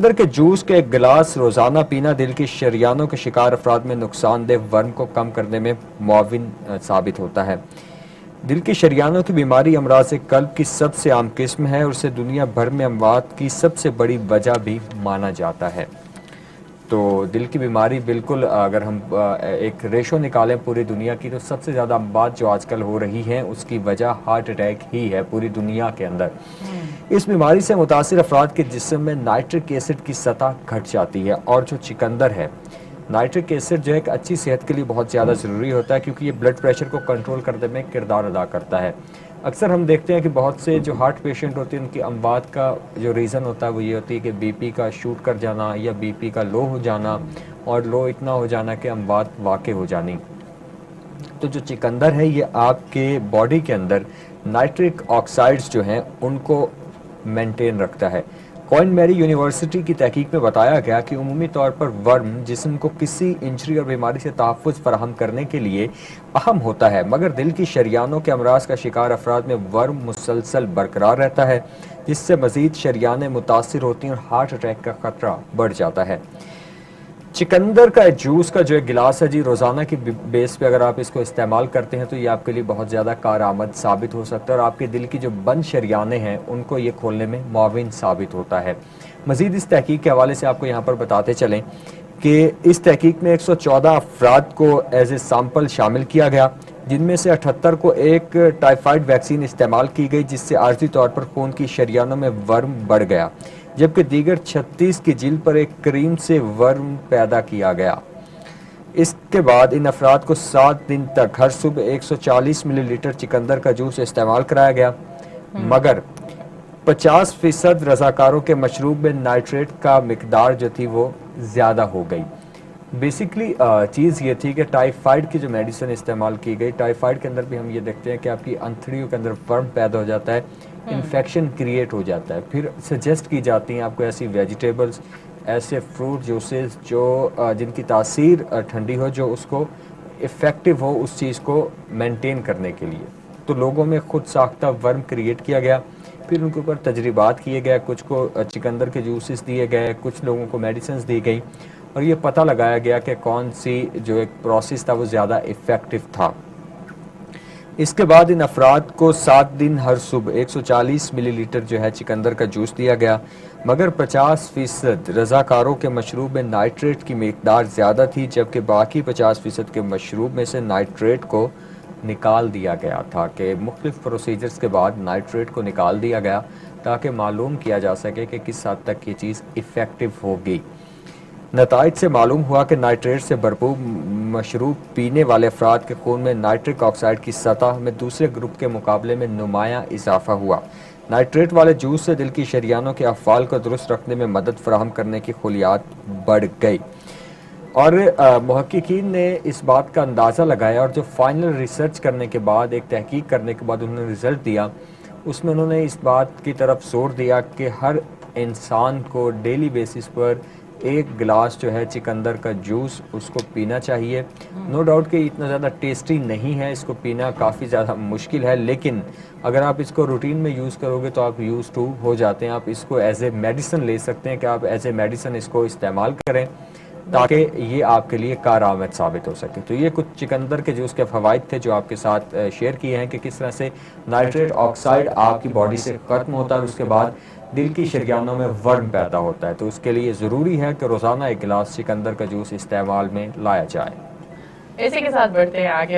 چقندر کے جوس کے ایک گلاس روزانہ پینا دل کی شریانوں کے شکار افراد میں نقصان دہ ورم کو کم کرنے میں معاون ثابت ہوتا ہے۔ دل کی شریانوں کی بیماری امراض قلب کی سب سے عام قسم ہے اور اسے دنیا بھر میں اموات کی سب سے بڑی وجہ بھی مانا جاتا ہے۔ تو دل کی بیماری بالکل اگر ہم ایک ریشو نکالیں پوری دنیا کی، تو سب سے زیادہ اموات جو آج کل ہو رہی ہیں اس کی وجہ ہارٹ اٹیک ہی ہے پوری دنیا کے اندر۔ اس بیماری سے متاثر افراد کے جسم میں نائٹرک ایسڈ کی سطح گھٹ جاتی ہے، اور جو چقندر ہے، نائٹرک ایسڈ جو ایک اچھی صحت کے لیے بہت زیادہ ضروری ہوتا ہے، کیونکہ یہ بلڈ پریشر کو کنٹرول کرنے میں کردار ادا کرتا ہے۔ اکثر ہم دیکھتے ہیں کہ بہت سے جو ہارٹ پیشنٹ ہوتے ہیں ان کی اموات کا جو ریزن ہوتا ہے وہ یہ ہوتی ہے کہ بی پی کا شوٹ کر جانا یا بی پی کا لو ہو جانا، اور لو اتنا ہو جانا کہ اموات واقع ہو جانی۔ تو جو چقندر ہے یہ آپ کے باڈی کے اندر نائٹرک آکسائڈز جو ہیں ان کو مینٹین رکھتا ہے۔ کوئن میری یونیورسٹی کی تحقیق میں بتایا گیا کہ عمومی طور پر ورم جسم کو کسی انجری اور بیماری سے تحفظ فراہم کرنے کے لیے اہم ہوتا ہے، مگر دل کی شریانوں کے امراض کا شکار افراد میں ورم مسلسل برقرار رہتا ہے، جس سے مزید شریانیں متاثر ہوتی ہیں اور ہارٹ اٹیک کا خطرہ بڑھ جاتا ہے۔ چقندر کا جوس کا جو ایک گلاس ہے جی، روزانہ کی بیس پہ اگر آپ اس کو استعمال کرتے ہیں تو یہ آپ کے لیے بہت زیادہ کارآمد ثابت ہو سکتا ہے، اور آپ کے دل کی جو بند شریانیں ہیں ان کو یہ کھولنے میں معاون ثابت ہوتا ہے۔ مزید اس تحقیق کے حوالے سے آپ کو یہاں پر بتاتے چلیں کہ اس تحقیق میں 114 افراد کو ایز اے سیمپل شامل کیا گیا، جن میں سے 78 کو ایک ٹائیفائیڈ ویکسین استعمال کی گئی، جس سے عارضی طور پر خون کی شریانوں میں ورم بڑھ گیا، جبکہ دیگر 36 کی جلد پر ایک کریم سے ورم پیدا کیا گیا۔ اس کے بعد ان افراد کو 7 دن تک ہر صبح 140 ملی لیٹر چقندر کا جوس استعمال کرایا گیا، مگر 50% رضاکاروں کے مشروب میں نائٹریٹ کا مقدار جو تھی وہ زیادہ ہو گئی۔ بیسیکلی چیز یہ تھی کہ ٹائیفائیڈ کی جو میڈیسن استعمال کی گئی، ٹائیفائیڈ کے اندر بھی ہم یہ دیکھتے ہیں کہ آپ کی انتڑیوں کے اندر ورم پیدا ہو جاتا ہے، انفیکشن کریٹ ہو جاتا ہے، پھر سجیسٹ کی جاتی ہیں آپ کو ایسی ویجیٹیبلز، ایسے فروٹ جوسز جو جن کی تاثیر ٹھنڈی ہو، جو اس کو افیکٹو ہو اس چیز کو مینٹین کرنے کے لیے۔ تو لوگوں میں خود ساختہ ورم کریٹ کیا گیا، پھر ان کے اوپر تجربات کیے گئے، کچھ کو چقندر کے جوسز دیے گئے، کچھ لوگوں کو میڈیسنز دی گئی، اور یہ پتہ لگایا گیا کہ کون سی جو ایک پروسیس تھا وہ زیادہ افیکٹو تھا۔ اس کے بعد ان افراد کو 7 دن ہر صبح 140 ملی لیٹر جو ہے چقندر کا جوس دیا گیا، مگر 50% رضاکاروں کے مشروب میں نائٹریٹ کی مقدار زیادہ تھی، جبکہ باقی 50% کے مشروب میں سے نائٹریٹ کو نکال دیا گیا تھا، کہ مختلف پروسیجرز کے بعد نائٹریٹ کو نکال دیا گیا تاکہ معلوم کیا جا سکے کہ کس حد تک یہ چیز افیکٹو ہوگی۔ نتائج سے معلوم ہوا کہ نائٹریٹ سے بھرپور مشروب پینے والے افراد کے خون میں نائٹرک آکسائڈ کی سطح میں دوسرے گروپ کے مقابلے میں نمایاں اضافہ ہوا۔ نائٹریٹ والے جوس سے دل کی شریانوں کے افعال کو درست رکھنے میں مدد فراہم کرنے کی خلیات بڑھ گئی، اور محققین نے اس بات کا اندازہ لگایا، اور جو فائنل ریسرچ کرنے کے بعد، ایک تحقیق کرنے کے بعد انہوں نے رزلٹ دیا، اس میں انہوں نے اس بات کی طرف زور دیا کہ ہر انسان کو ڈیلی بیسس پر ایک گلاس جو ہے چقندر کا جوس اس کو پینا چاہیے۔ نو ڈاؤٹ کہ اتنا زیادہ ٹیسٹی نہیں ہے، اس کو پینا کافی زیادہ مشکل ہے، لیکن اگر آپ اس کو روٹین میں یوز کرو گے تو آپ یوز ٹو ہو جاتے ہیں۔ آپ اس کو ایز اے میڈیسن لے سکتے ہیں، کہ آپ ایز اے میڈیسن اس کو استعمال کریں تاکہ یہ آپ کے لیے کارآمد ثابت ہو سکے۔ تو یہ کچھ چقندر کے جوس کے فوائد تھے جو آپ کے ساتھ شیئر کیے ہیں، کہ کس طرح سے نائٹریٹ آکسائڈ آپ کی باڈی سے ختم ہوتا ہے اور اس کے بعد دل کی شریانوں میں ورم پیدا ہوتا ہے، تو اس کے لیے ضروری ہے کہ روزانہ ایک گلاس چقندر کا جوس استعمال میں لایا جائے۔ اسی کے ساتھ بڑھتے ہیں آگے۔